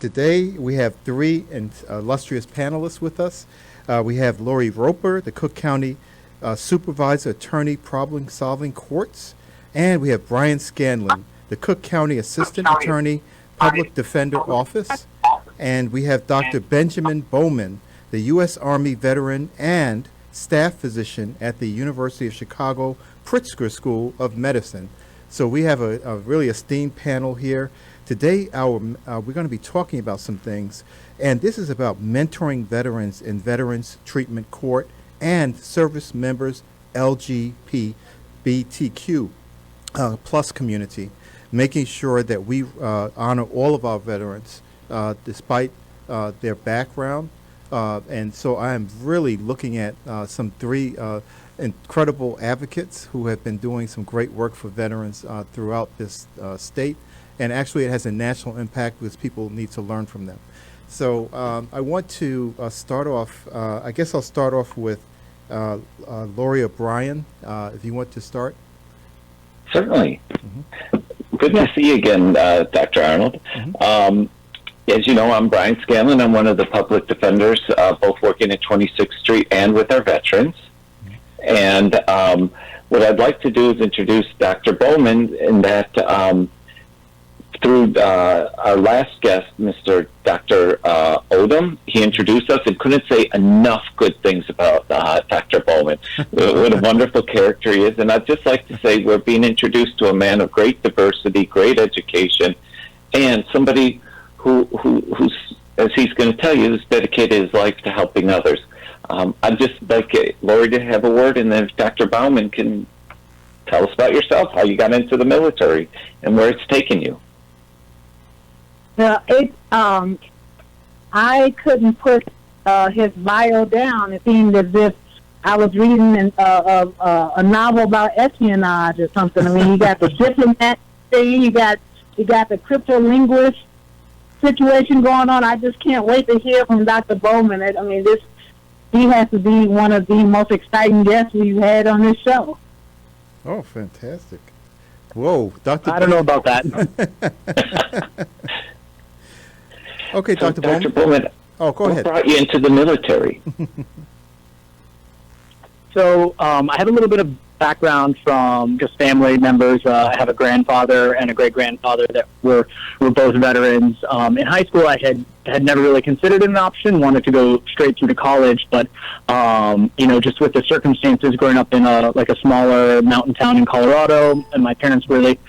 Today we have three illustrious panelists with us. We have Lori Roper, the Cook County Supervisor, Attorney, Problem-Solving Courts, and we have Brian Scanlon, the Cook County Assistant Attorney, Public Defender Office, and we have Dr. Benjamin Bowman, the U.S. Army veteran and staff physician at the University of Chicago Pritzker School of Medicine. So we have a really esteemed panel here. Today, we're going to be talking about some things, and this is about mentoring veterans in Veterans Treatment Court and service members LGBTQ plus community, making sure that we honor all of our veterans despite their background. And so I am really looking at some three incredible advocates who have been doing some great work for veterans throughout this state. And actually, it has a national impact because people need to learn from them. So I want to start off, I guess I'll start off with Lori or Brian, if you want to start. Certainly. Good to see you again, Dr. Arnold. As you know, I'm Brian Scanlon. I'm one of the public defenders, both working at 26th Street and with our veterans. And what I'd like to do is introduce Dr. Bowman in that through our last guest, Mr. Dr. Odom, he introduced us and couldn't say enough good things about Dr. Bowman. What a wonderful character he is. And I'd just like to say we're being introduced to a man of great diversity, great education, and somebody who's, as he's going to tell you, has dedicated his life to helping others. I'd just like Lori to have a word, and then if Dr. Bowman can tell us about yourself, how you got into the military, and where it's taken you. Well, I couldn't put his bio down. It seemed as if I was reading a novel about espionage or something. I mean, you got the diplomat thing, you got the cryptolinguist situation going on. I just can't wait to hear from Dr. Bowman. I mean, he has to be one of the most exciting guests we've had on this show. Oh, fantastic. Whoa, Dr. I don't know about that. Okay, so, Dr. Bowman. Oh, go ahead. What brought you into the military? So I have a little bit of background from just family members. I have a grandfather and a great-grandfather that were both veterans. In high school, I had never really considered it an option, wanted to go straight through to college, but just with the circumstances growing up in a smaller mountain town in Colorado, and my parents really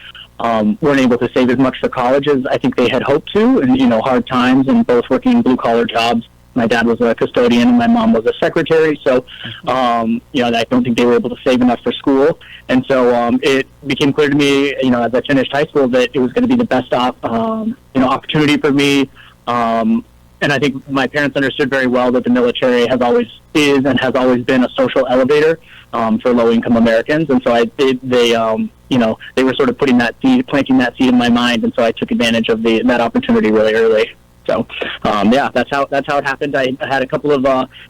weren't able to save as much for college as I think they had hoped to, and hard times, and both working blue-collar jobs. My dad was a custodian and my mom was a secretary, so I don't think they were able to save enough for school. And so it became clear to me, as I finished high school, that it was going to be the best opportunity for me. And I think my parents understood very well that the military has always been a social elevator for low-income Americans. And so they were sort of planting that seed in my mind, and so I took advantage of that opportunity really early. So, that's how it happened. I had a couple of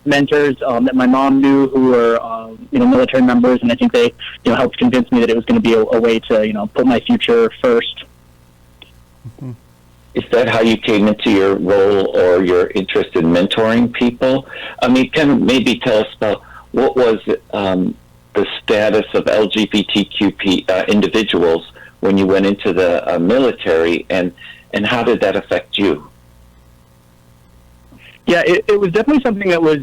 mentors that my mom knew who were, military members, and I think they, helped convince me that it was going to be a way to, put my future first. Mm-hmm. Is that how you came into your role or your interest in mentoring people? I mean, kind of maybe tell us about what was the status of LGBTQ individuals when you went into the military, and how did that affect you? Yeah, it was definitely something that was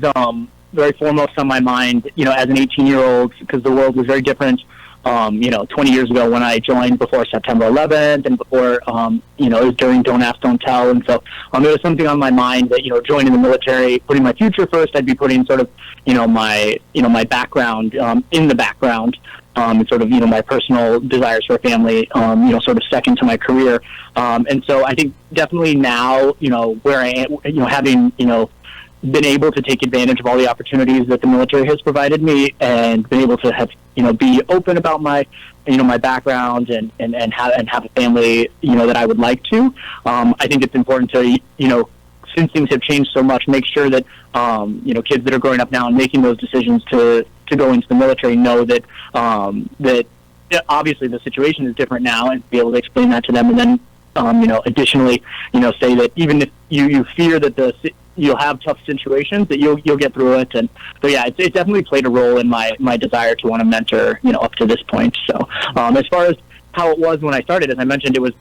very foremost on my mind, as an 18-year-old, because the world was very different, 20 years ago when I joined before September 11th and before, it was during Don't Ask, Don't Tell. And so there was something on my mind that, joining the military, putting my future first, I'd be putting sort of, my background in the background. And sort of, my personal desires for a family, sort of second to my career. And so I think definitely now, where I am, having, been able to take advantage of all the opportunities that the military has provided me and been able to have, be open about my, my background and have a family, that I would like to. I think it's important to, since things have changed so much, make sure that, kids that are growing up now and making those decisions to go into the military know that that obviously the situation is different now, and be able to explain that to them, and then additionally, say that even if you fear that you'll have tough situations, that you'll get through it. And so, yeah, it definitely played a role in my desire to want to mentor, up to this point. So, as far as how it was when I started, as I mentioned, it was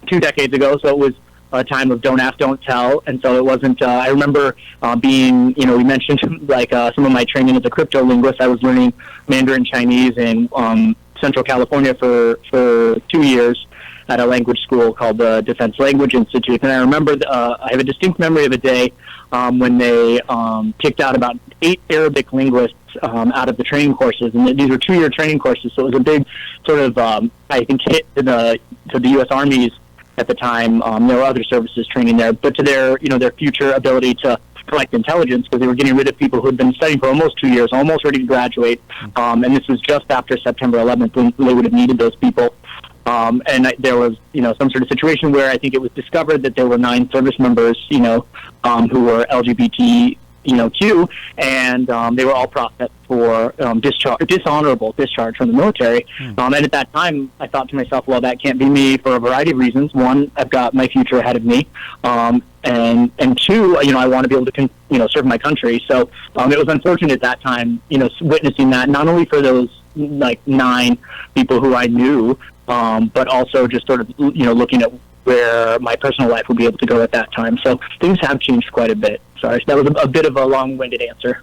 2 decades ago. So it was a time of don't ask, don't tell. And so it wasn't, I remember being, we mentioned like some of my training as a crypto linguist. I was learning Mandarin Chinese in Central California for 2 years at a language school called the Defense Language Institute. And I remember, I have a distinct memory of a day when they kicked out about 8 Arabic linguists out of the training courses. And these were 2-year training courses. So it was a big sort of, I think, hit to the U.S. Army's at the time. There were other services training there, but to their future ability to collect intelligence, because they were getting rid of people who had been studying for almost 2 years, almost ready to graduate. And this was just after September 11th when they would have needed those people. And there was, some sort of situation where I think it was discovered that there were 9 service members, who were LGBTQ, and they were all processed for dishonorable discharge from the military. And at that time, I thought to myself, well, that can't be me for a variety of reasons. One, I've got my future ahead of me. And two, I want to be able to, serve my country. So it was unfortunate at that time, witnessing that, not only for those, 9 people who I knew, but also just sort of, looking at where my personal life would be able to go at that time. So things have changed quite a bit. Sorry, that was a bit of a long-winded answer.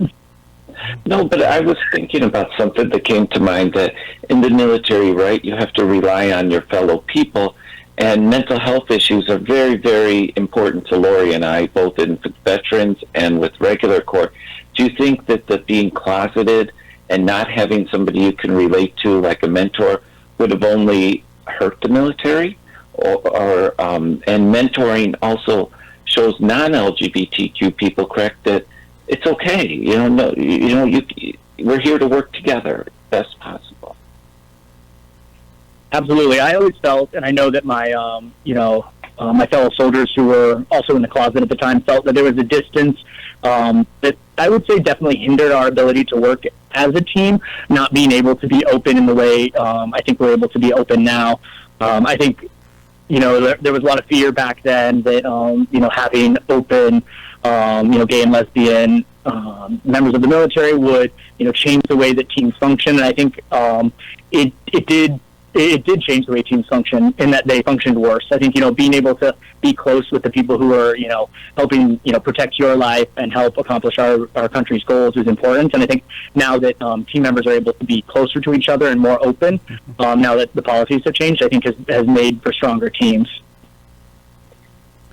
No, but I was thinking about something that came to mind, that in the military, right, you have to rely on your fellow people, and mental health issues are very, very important to Lori and I, both in veterans and with regular corps. Do you think that the being closeted and not having somebody you can relate to, like a mentor, would have only hurt the military? And mentoring also shows non-LGBTQ people, correct, that it's okay. We're here to work together best possible. Absolutely. I always felt, and I know that my, my fellow soldiers who were also in the closet at the time felt that there was a distance that I would say definitely hindered our ability to work as a team, not being able to be open in the way I think we're able to be open now. I think, there was a lot of fear back then that, having open, gay and lesbian members of the military would, change the way that teams function. And I think it did change the way teams function in that they functioned worse. I think, being able to be close with the people who are, helping, protect your life and help accomplish our country's goals is important. And I think now that team members are able to be closer to each other and more open, now that the policies have changed, I think has made for stronger teams.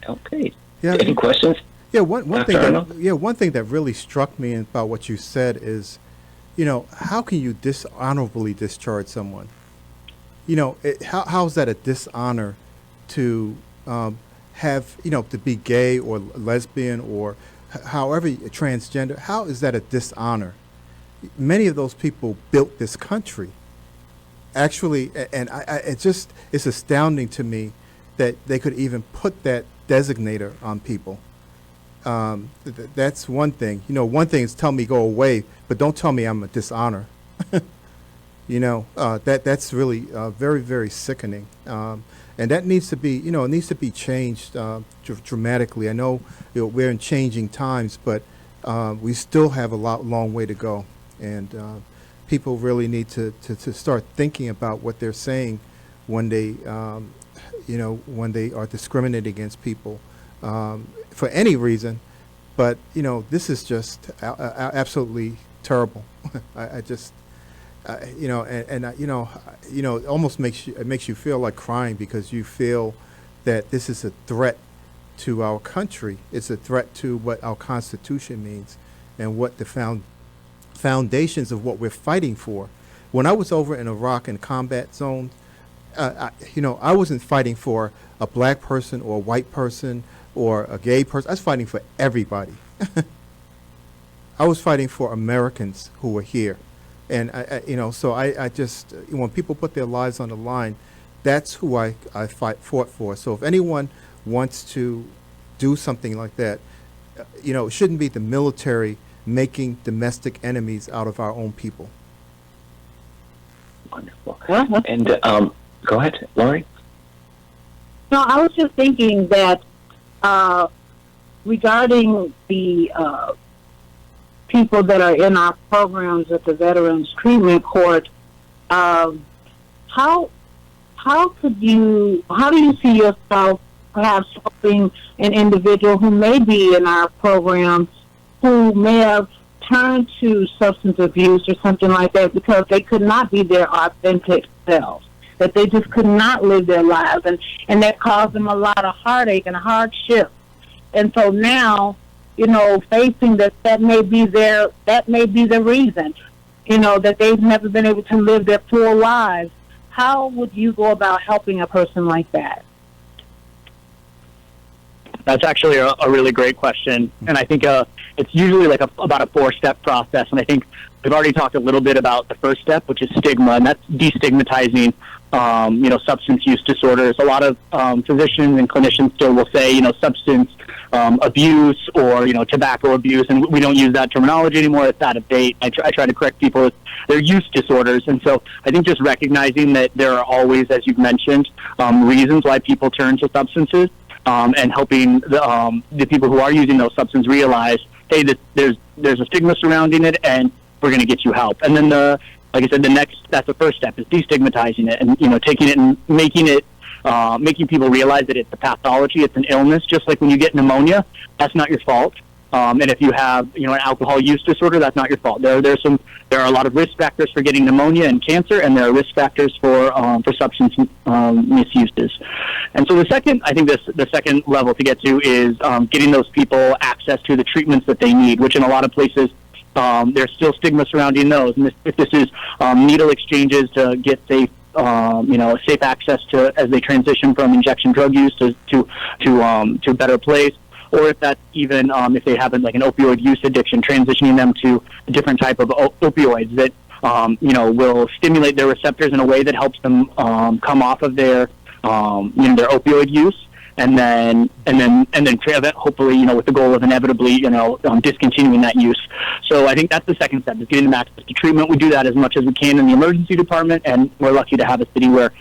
Okay. Yeah. Any questions? Yeah, one thing Arnold? one thing that really struck me about what you said is, how can you dishonorably discharge someone? How's that a dishonor to have, to be gay or lesbian or however transgender? How is that a dishonor? Many of those people built this country. Actually, and it's astounding to me that they could even put that designator on people. That's one thing. One thing is tell me go away, but don't tell me I'm a dishonor. That's really very, very sickening. And that needs to be, it needs to be changed dramatically. I know we're in changing times, but we still have a long way to go. And people really need to start thinking about what they're saying when they, when they are discriminating against people for any reason. But, this is just absolutely terrible. It almost makes you feel like crying because you feel that this is a threat to our country. It's a threat to what our Constitution means and what the foundations of what we're fighting for. When I was over in Iraq in combat zones, I wasn't fighting for a black person or a white person or a gay person. I was fighting for everybody. I was fighting for Americans who were here. And, so I just, when people put their lives on the line, that's who I fought for. So if anyone wants to do something like that, it shouldn't be the military making domestic enemies out of our own people. Wonderful. And go ahead, Lori. No, I was just thinking that regarding the people that are in our programs at the Veterans Treatment Court, how do you see yourself perhaps helping an individual who may be in our program who may have turned to substance abuse or something like that because they could not be their authentic selves, that they just could not live their lives, and that caused them a lot of heartache and hardship. And so now, facing that may be the reason, that they've never been able to live their full lives. How would you go about helping a person like that? That's actually a really great question, and I think it's usually like about a 4-step process. And I think we've already talked a little bit about the first step, which is stigma, and that's destigmatizing, substance use disorders. A lot of physicians and clinicians still will say, substance abuse or tobacco abuse, and we don't use that terminology anymore. It's out of date. I try to correct people. They're use disorders, and so I think just recognizing that there are always, as you've mentioned, reasons why people turn to substances. And helping the people who are using those substances realize, hey, there's a stigma surrounding it, and we're going to get you help. And then like I said, that's the first step is destigmatizing it, and taking it and making people realize that it's a pathology, it's an illness. Just like when you get pneumonia, that's not your fault. And if you have an alcohol use disorder, that's not your fault. There are a lot of risk factors for getting pneumonia and cancer, and there are risk factors for substance misuses. And so the second level to get to is getting those people access to the treatments that they need, which in a lot of places there's still stigma surrounding those. And if this is needle exchanges to get safe access to as they transition from injection drug use to a better place. Or if that's even if they have like an opioid use addiction, transitioning them to a different type of opioids that will stimulate their receptors in a way that helps them come off of their their opioid use, and then hopefully with the goal of inevitably discontinuing that use. So I think that's the second step, is getting them access to treatment. We do that as much as we can in the emergency department, and we're lucky to have a city where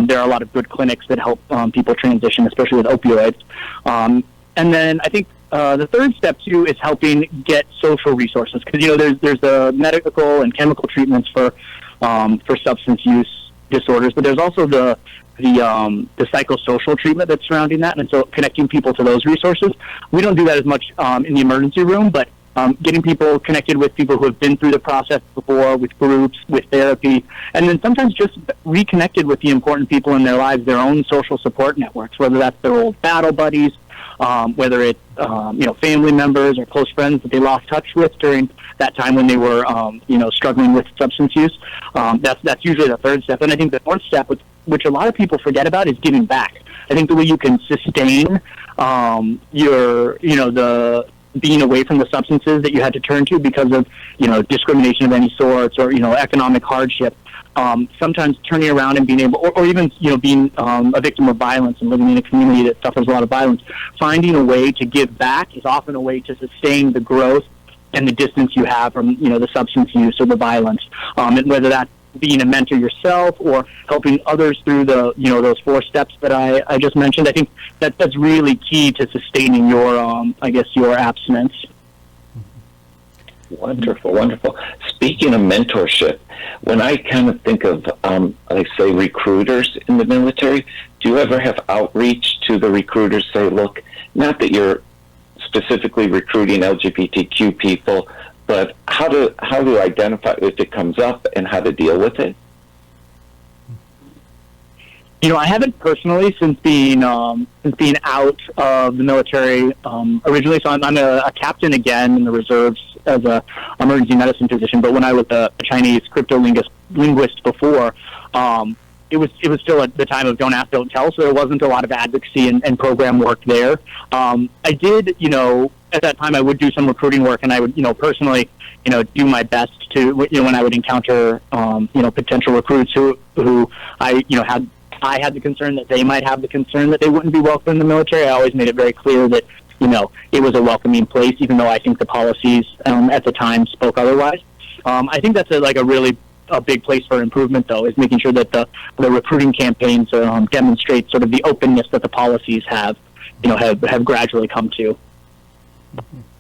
there are a lot of good clinics that help people transition, especially with opioids. And then I think the third step too is helping get social resources, because there's the medical and chemical treatments for substance use disorders, but there's also the psychosocial treatment that's surrounding that, and so connecting people to those resources. We don't do that as much in the emergency room, but getting people connected with people who have been through the process before, with groups, with therapy, and then sometimes just reconnected with the important people in their lives, their own social support networks, whether that's their old battle buddies, whether it's family members or close friends that they lost touch with during that time when they were struggling with substance use. That's usually the third step. And I think the fourth step, which a lot of people forget about, is giving back. I think the way you can sustain the being away from the substances that you had to turn to because of discrimination of any sorts or economic hardship. Sometimes turning around and being able, or even being a victim of violence and living in a community that suffers a lot of violence, finding a way to give back is often a way to sustain the growth and the distance you have from the substance use or the violence, and whether that's being a mentor yourself or helping others through the those 4 steps that I just mentioned. I think that's really key to sustaining your your abstinence. Wonderful, wonderful. Speaking of mentorship, when I kind of think of, say, recruiters in the military, do you ever have outreach to the recruiters, say, look, not that you're specifically recruiting LGBTQ people, but how to identify if it comes up and how to deal with it? I haven't personally since being out of the military originally. So I'm a captain again in the reserves as a emergency medicine physician. But when I was a Chinese cryptolinguist before, it was still at the time of don't ask, don't tell. So there wasn't a lot of advocacy and program work there. I did, at that time I would do some recruiting work, and I would, personally, do my best to, when I would encounter, potential recruits who I had the concern that they might have the concern that they wouldn't be welcome in the military. I always made it very clear that, it was a welcoming place, even though I think the policies at the time spoke otherwise. I think that's a really a big place for improvement, though, is making sure that the recruiting campaigns demonstrate sort of the openness that the policies have gradually come to.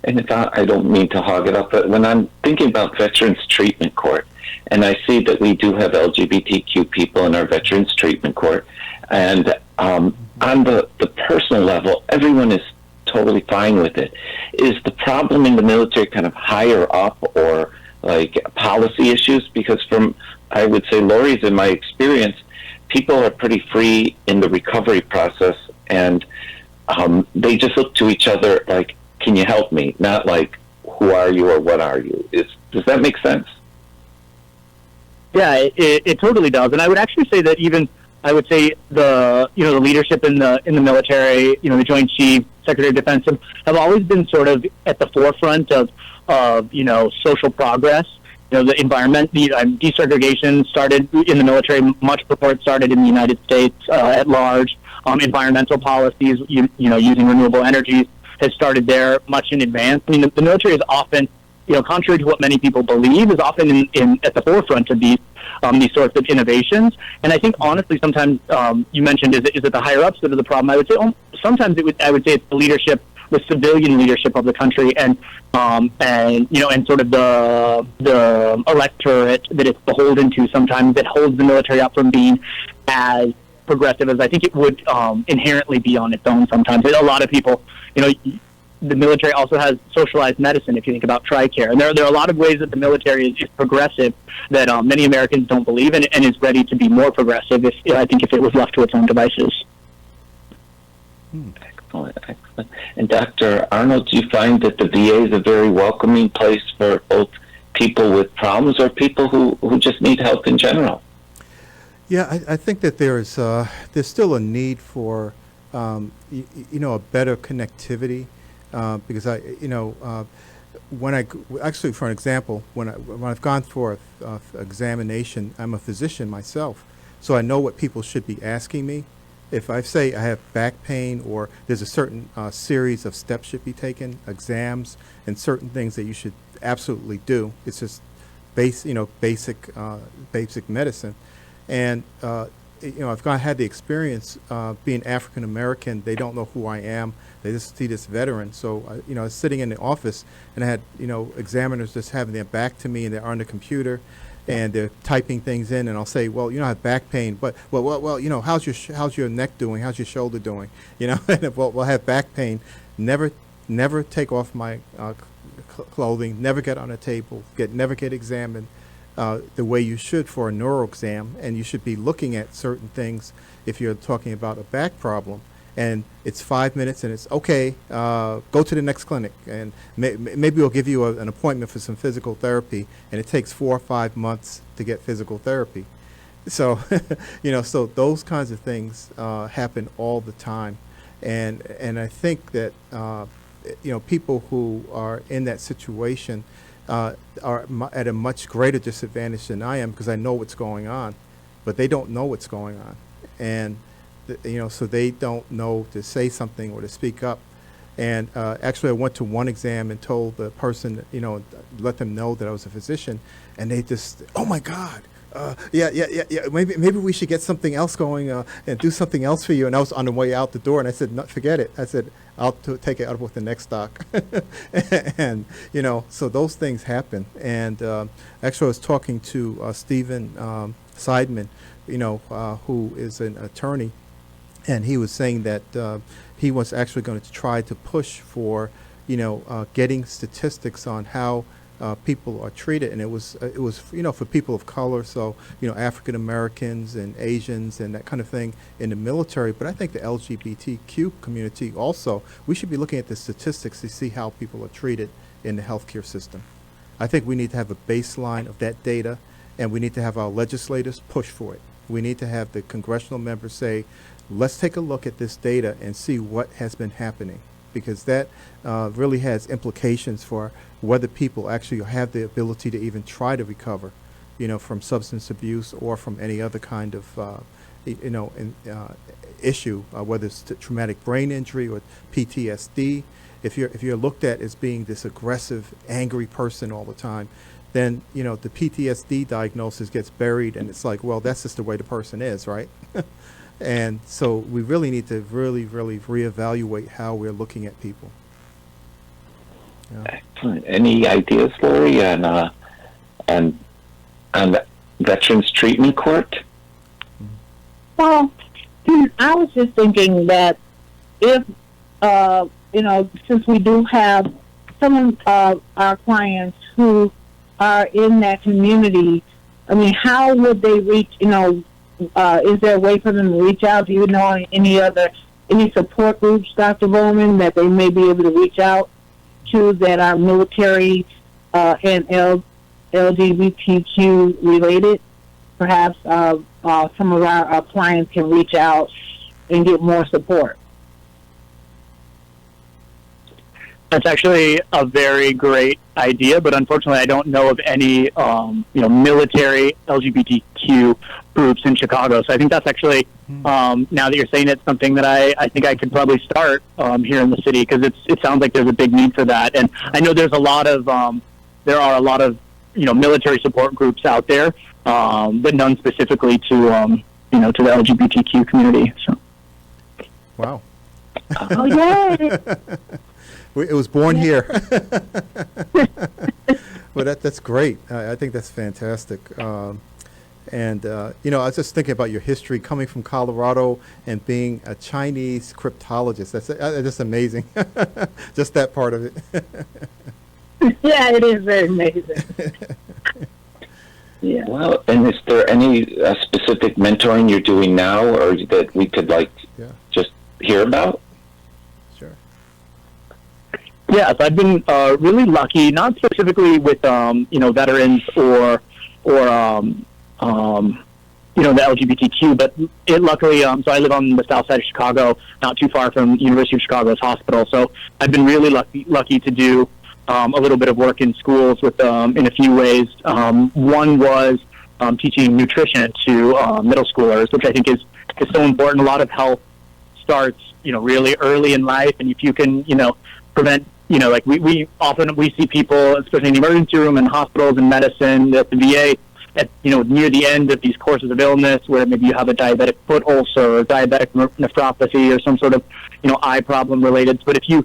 And if I don't mean to hog it up, but when I'm thinking about Veterans Treatment Court, and I see that we do have LGBTQ people in our Veterans Treatment Court, and on the personal level, everyone is totally fine with it. Is the problem in the military kind of higher up, or like policy issues? Because I would say, Lori's, in my experience, people are pretty free in the recovery process, and they just look to each other like, can you help me? Not like, who are you or what are you? Does that make sense? Yeah, it totally does. And I would actually say that I would say the leadership in the military, the Joint Chiefs, Secretary of Defense, have always been sort of at the forefront of social progress. The environment, desegregation started in the military much before it started in the United States at large. Environmental policies, using renewable energies, has started there much in advance. I mean, the military is often, contrary to what many people believe, is often at the forefront of these sorts of innovations. And I think, honestly, sometimes you mentioned, is it the higher ups that are the problem? I would say sometimes I would say it's the leadership, the civilian leadership of the country, and sort of the electorate that it's beholden to sometimes, that holds the military up from being as progressive as I think it would inherently be on its own sometimes. A lot of people, the military also has socialized medicine, if you think about TRICARE. And there are a lot of ways that the military is progressive that many Americans don't believe in, and is ready to be more progressive, if it was left to its own devices. Excellent. And Dr. Arnold, do you find that the VA is a very welcoming place for both people with problems or people who just need help in general? Yeah, I think that there's still a need for a better connectivity, because actually, for an example, when I've gone for a examination, I'm a physician myself, so I know what people should be asking me. If I say I have back pain, or there's a certain series of steps should be taken, exams, and certain things that you should absolutely do. It's just basic medicine. And I've had the experience being African American. They don't know who I am. They just see this veteran. So I was sitting in the office, and I had examiners just having their back to me, and they're on the computer, and they're typing things in. And I'll say, well, I have back pain, but how's your neck doing? How's your shoulder doing? And well, I have back pain. Never take off my clothing. Never get on a table. Never get examined the way you should for a neuro exam, and you should be looking at certain things if you're talking about a back problem. And it's 5 minutes, and it's okay, go to the next clinic, and maybe we'll give you an appointment for some physical therapy, and it takes 4 or 5 months to get physical therapy. So, so those kinds of things happen all the time. And I think that, people who are in that situation are at a much greater disadvantage than I am, because I know what's going on, but they don't know what's going on. And so they don't know to say something or to speak up. And actually, I went to one exam and told the person, let them know that I was a physician, and they just, oh my God, yeah. Maybe we should get something else going and do something else for you. And I was on the way out the door, and I said, no, forget it. I said, I'll take it out with the next doc. And so those things happen. And actually, I was talking to Stephen Seidman, who is an attorney. And he was saying that he was actually going to try to push for, getting statistics on how people are treated, and it was for people of color, so African Americans and Asians and that kind of thing in the military. But I think the LGBTQ community also, we should be looking at the statistics to see how people are treated in the healthcare system. I think we need to have a baseline of that data, and we need to have our legislators push for it. We need to have the congressional members say, let's take a look at this data and see what has been happening, because that really has implications for whether people actually have the ability to even try to recover, from substance abuse or from any other kind of, issue, whether it's traumatic brain injury or PTSD. If you're looked at as being this aggressive, angry person all the time, then, you know, the PTSD diagnosis gets buried, and it's like, well, that's just the way the person is, right? And so we really need to really reevaluate how we're looking at people. Yeah. Excellent. Any ideas, Lori, on the Veterans Treatment Court? Well, I was just thinking that if, you know, since we do have some of our clients who are in that community, I mean, how would they reach, you know, is there a way for them to reach out? Do you know any support groups, Dr. Bowman, that they may be able to reach out to that are military and LGBTQ related? Perhaps some of our clients can reach out and get more support. That's actually a very great idea, but unfortunately, I don't know of any, you know, military LGBTQ groups in Chicago. So I think that's actually, now that you're saying it, something that I think I could probably start here in the city, because it sounds like there's a big need for that. And I know there's a lot of, there are a lot of, you know, military support groups out there, but none specifically to, you know, to the LGBTQ community. So. Wow. Oh, yay! It was born here. Well, that's great. I think that's fantastic. And, you know, I was just thinking about your history coming from Colorado and being a Chinese cryptologist. That's amazing. Just that part of it. Yeah, it is very amazing. Yeah. Well, and is there any specific mentoring you're doing now, or that we could just hear about? Sure. Yes, I've been really lucky, not specifically with you know, veterans or you know, the LGBTQ, but luckily, so I live on the south side of Chicago, not too far from University of Chicago's hospital. So I've been really lucky to do a little bit of work in schools with in a few ways. One was teaching nutrition to middle schoolers, which I think is so important. A lot of health starts, you know, really early in life, and if you can, you know, prevent, you know, like we often see people, especially in the emergency room and hospitals and medicine at the VA, at, you know, near the end of these courses of illness, where maybe you have a diabetic foot ulcer or diabetic nephropathy or some sort of, you know, eye problem related. But if you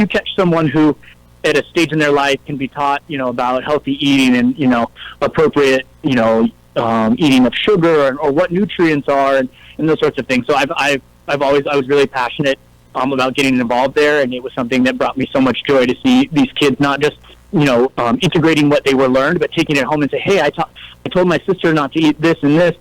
catch someone who at a stage in their life can be taught, you know, about healthy eating and, you know, appropriate, you know, eating of sugar or what nutrients are and those sorts of things. So I was really passionate about getting involved there, and it was something that brought me so much joy to see these kids not just, you know, integrating what they were learned, but taking it home and say, hey, I told my sister not to eat this and this,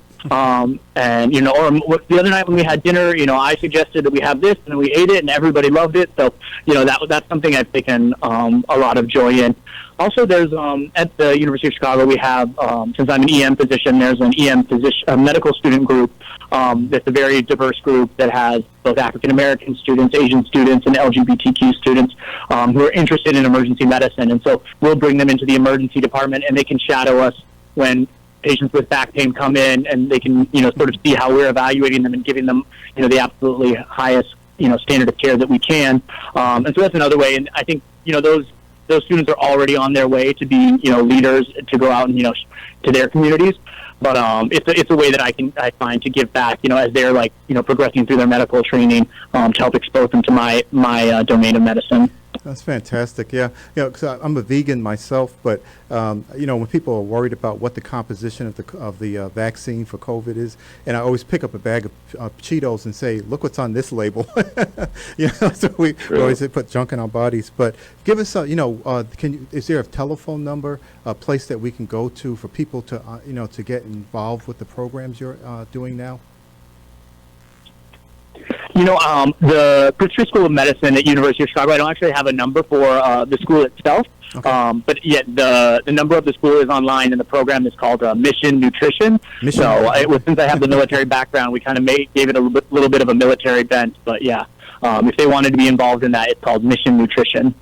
and, you know, or the other night when we had dinner, you know, I suggested that we have this, and we ate it, and everybody loved it. So, you know, that's something I've taken a lot of joy in. Also, there's at the University of Chicago, we have, since I'm an EM physician, there's an EM medical student group that's a very diverse group that has both African American students, Asian students, and LGBTQ students who are interested in emergency medicine. And so we'll bring them into the emergency department, and they can shadow us when patients with back pain come in, and they can, you know, sort of see how we're evaluating them and giving them, you know, the absolutely highest, you know, standard of care that we can. And so that's another way. And I think, you know, those students are already on their way to be, you know, leaders to go out and, you know, to their communities. But it's a way that I find to give back, you know, as they're, like, you know, progressing through their medical training, to help expose them to my domain of medicine. That's fantastic. Yeah, you know, 'cause I'm a vegan myself, but you know, when people are worried about what the composition of the vaccine for COVID is, and I always pick up a bag of Cheetos and say, "Look what's on this label." You know, so we always put junk in our bodies. But give us, you know, is there a telephone number, a place that we can go to for people to, you know, to get involved with the programs you're doing now? You know, the Pritzker School of Medicine at University of Chicago, I don't actually have a number for the school itself, okay. But yet the number of the school is online, and the program is called Mission Nutrition. So since I have the military background, we kind of gave it a little bit of a military bent. But yeah, if they wanted to be involved in that, it's called Mission Nutrition.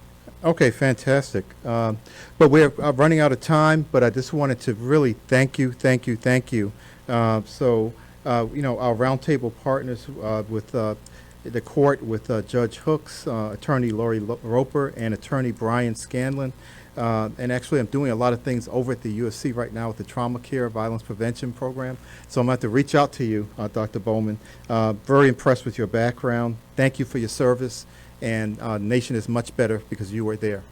Okay, fantastic. But we're running out of time, but I just wanted to really thank you. So, you know, our roundtable partners with, the court with Judge Hooks, Attorney Lori Roper, and Attorney Brian Scanlon. And actually, I'm doing a lot of things over at the USC right now with the Trauma Care Violence Prevention Program. So I'm going to have to reach out to you, Dr. Bowman. Very impressed with your background. Thank you for your service. And the nation is much better because you were there.